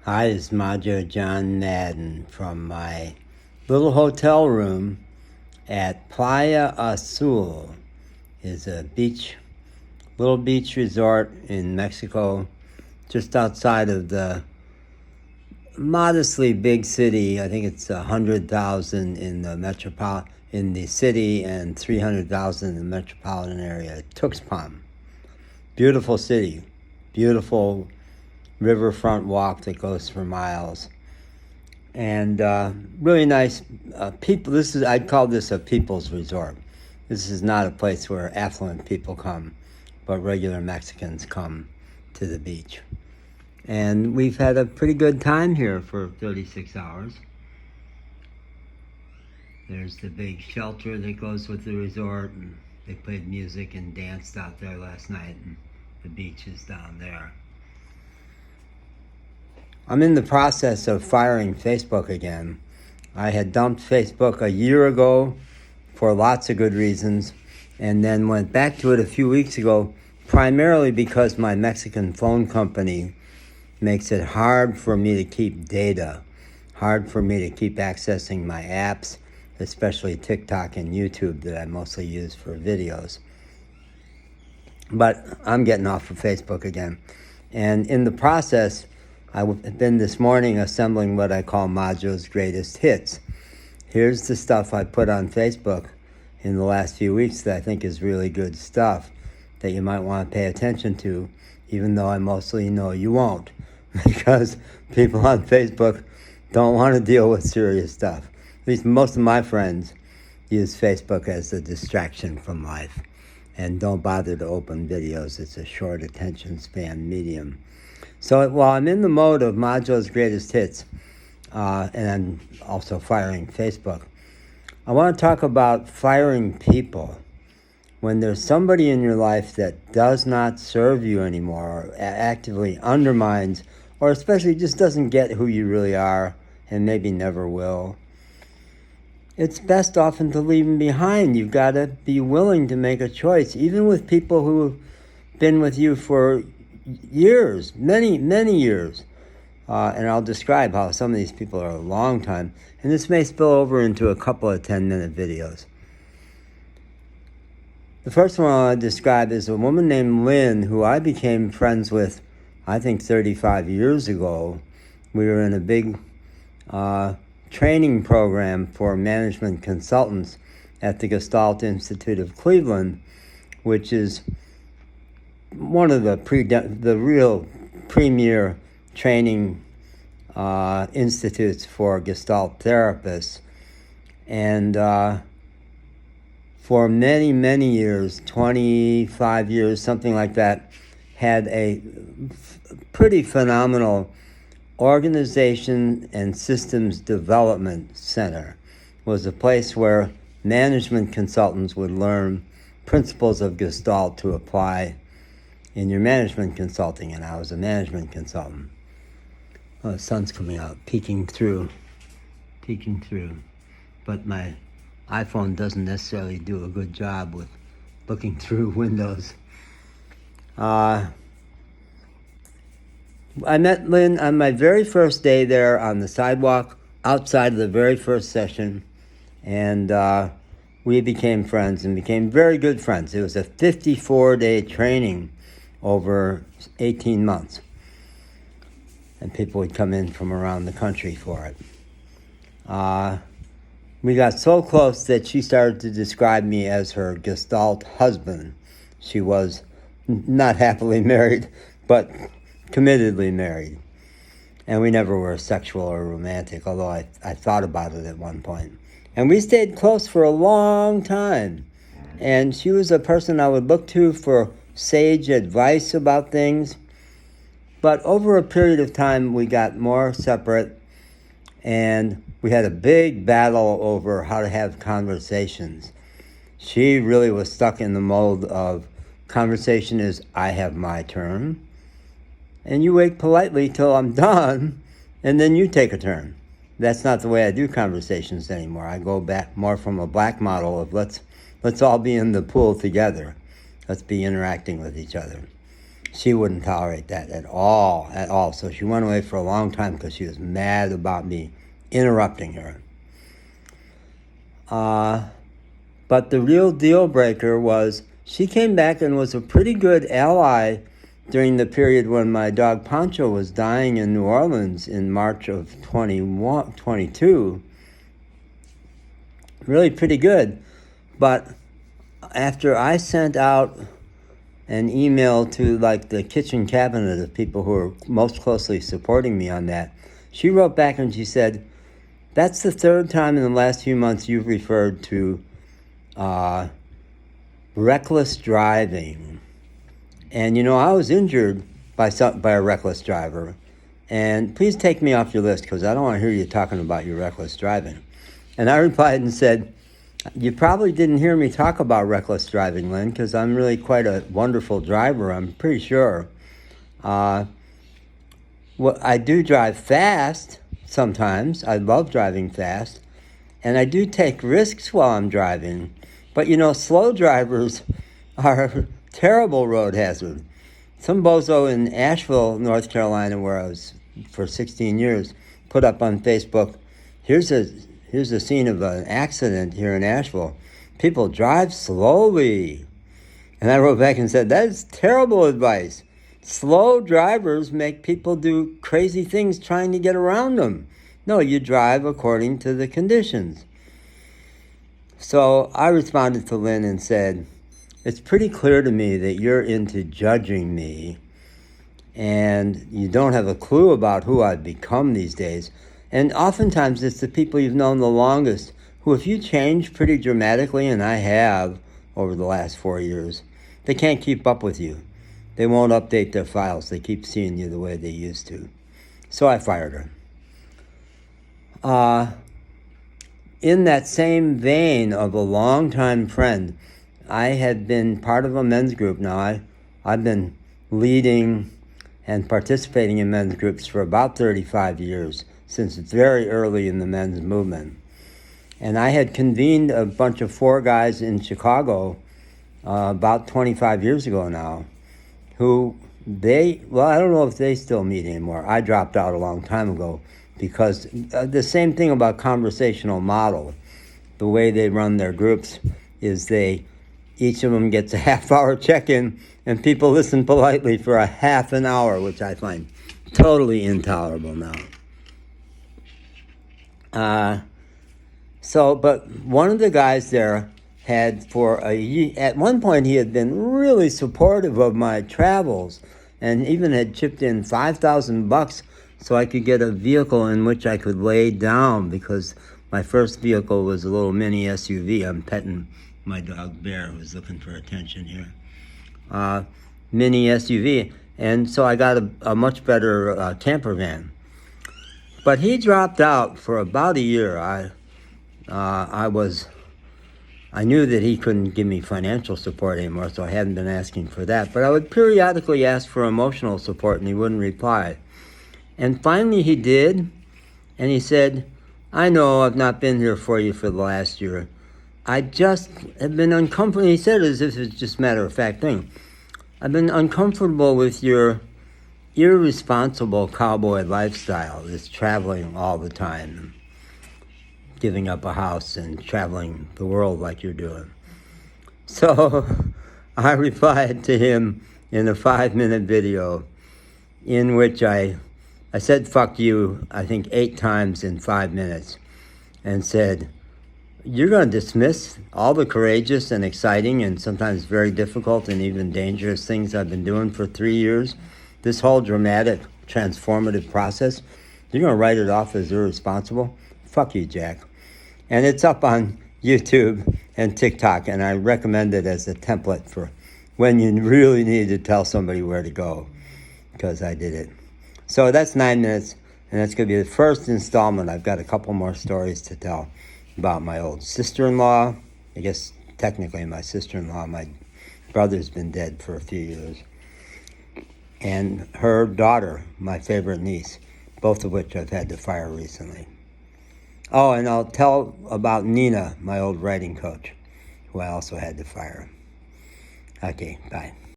Hi, it's Majo John Madden from my little hotel room at Playa Azul. It's a little beach resort in Mexico, just outside of the modestly big city. I think it's 100,000 in the city and 300,000 in the metropolitan area. Tuxpan, beautiful city, beautiful riverfront walk that goes for miles, and really nice people. I'd call this a people's resort. This is not a place where affluent people come, but regular Mexicans come to the beach. And we've had a pretty good time here for 36 hours. There's the big shelter that goes with the resort, and they played music and danced out there last night, and the beach is down there. I'm in the process of firing Facebook again. I had dumped Facebook a year ago for lots of good reasons, and then went back to it a few weeks ago, primarily because my Mexican phone company makes it hard for me to keep data, hard for me to keep accessing my apps, especially TikTok and YouTube that I mostly use for videos. But I'm getting off of Facebook again. And in the process, I've been this morning assembling what I call Majo's Greatest Hits. Here's the stuff I put on Facebook in the last few weeks that I think is really good stuff that you might want to pay attention to, even though I mostly know you won't, because people on Facebook don't want to deal with serious stuff. At least most of my friends use Facebook as a distraction from life and don't bother to open videos. It's a short attention span medium. So while I'm in the mode of Majo's Greatest Hits, and I'm also firing Facebook, I want to talk about firing people. When there's somebody in your life that does not serve you anymore, or actively undermines, or especially just doesn't get who you really are, and maybe never will, it's best often to leave them behind. You've got to be willing to make a choice, even with people who have been with you for years, many years. And I'll describe how some of these people are a long time. And this may spill over into a couple of 10-minute videos. The first one I'll describe is a woman named Lynn, who I became friends with, I think, 35 years ago. We were in a big training program for management consultants at the Gestalt Institute of Cleveland, which is one of the real premier training institutes for Gestalt therapists. And for many years, 25 years, something like that, had a pretty phenomenal organization and systems development center. It was a place where management consultants would learn principles of Gestalt to apply in your management consulting, and I was a management consultant. Oh, the sun's coming out, peeking through. But my iPhone doesn't necessarily do a good job with looking through windows. I met Lynn on my very first day there on the sidewalk outside of the very first session, and we became friends and became very good friends. It was a 54-day training over 18 months. And people would come in from around the country for it. We got so close that she started to describe me as her Gestalt husband. She was not happily married, but committedly married. And we never were sexual or romantic, although I thought about it at one point. And we stayed close for a long time. And she was a person I would look to for sage advice about things. But over a period of time, we got more separate, and we had a big battle over how to have conversations. She really was stuck in the mold of conversation is, I have my turn, and you wait politely till I'm done, and then you take a turn. That's not the way I do conversations anymore. I go back more from a black model of let's all be in the pool together. Let's be interacting with each other. She wouldn't tolerate that at all, at all. So she went away for a long time because she was mad about me interrupting her. But the real deal breaker was she came back and was a pretty good ally during the period when my dog Pancho was dying in New Orleans in March of 22. Really pretty good. But after I sent out an email to like the kitchen cabinet of people who are most closely supporting me on that, she wrote back and she said, "That's the third time in the last few months you've referred to reckless driving. And you know, I was injured by a reckless driver. And please take me off your list because I don't want to hear you talking about your reckless driving." And I replied and said, "You probably didn't hear me talk about reckless driving, Lynn, because I'm really quite a wonderful driver, I'm pretty sure. Well, I do drive fast sometimes. I love driving fast. And I do take risks while I'm driving. But, you know, slow drivers are a terrible road hazard. Some bozo in Asheville, North Carolina, where I was for 16 years, put up on Facebook, here's a scene of an accident here in Asheville. People drive slowly." And I wrote back and said, "That is terrible advice. Slow drivers make people do crazy things trying to get around them. No, you drive according to the conditions." So I responded to Lynn and said, "It's pretty clear to me that you're into judging me and you don't have a clue about who I've become these days. And oftentimes it's the people you've known the longest who, if you change pretty dramatically, and I have over the last 4 years, they can't keep up with you. They won't update their files. They keep seeing you the way they used to." So I fired her. In that same vein of a longtime friend, I had been part of a men's group. Now, I've been leading and participating in men's groups for about 35 years, since very early in the men's movement. And I had convened a bunch of 4 guys in Chicago about 25 years ago now, who I don't know if they still meet anymore. I dropped out a long time ago because the same thing about conversational model. The way they run their groups is each of them gets a half-hour check-in and people listen politely for a half an hour, which I find totally intolerable now. But one of the guys there had at one point he had been really supportive of my travels and even had chipped in $5,000 so I could get a vehicle in which I could lay down, because my first vehicle was a little mini SUV. I'm petting my dog Bear, who's looking for attention here. Mini SUV. And so I got a much better camper van. But he dropped out for about a year. I knew that he couldn't give me financial support anymore, so I hadn't been asking for that. But I would periodically ask for emotional support, and he wouldn't reply. And finally he did, and he said, "I know I've not been here for you for the last year. I just have been uncomfortable." He said it as if it's just a matter-of-fact thing. "I've been uncomfortable with your irresponsible cowboy lifestyle, this traveling all the time, giving up a house and traveling the world like you're doing." So I replied to him in a 5-minute video in which I said "fuck you" I think 8 times in 5 minutes, and said, "You're going to dismiss all the courageous and exciting and sometimes very difficult and even dangerous things I've been doing for 3 years, this whole dramatic, transformative process. You're going to write it off as irresponsible? Fuck you, Jack." And it's up on YouTube and TikTok, and I recommend it as a template for when you really need to tell somebody where to go, because I did it. So that's 9 minutes, and that's going to be the first installment. I've got a couple more stories to tell about my old sister-in-law. I guess technically my sister-in-law. My brother's been dead for a few years. And her daughter, my favorite niece, both of which I've had to fire recently. Oh, and I'll tell about Nina, my old writing coach, who I also had to fire. Okay, bye.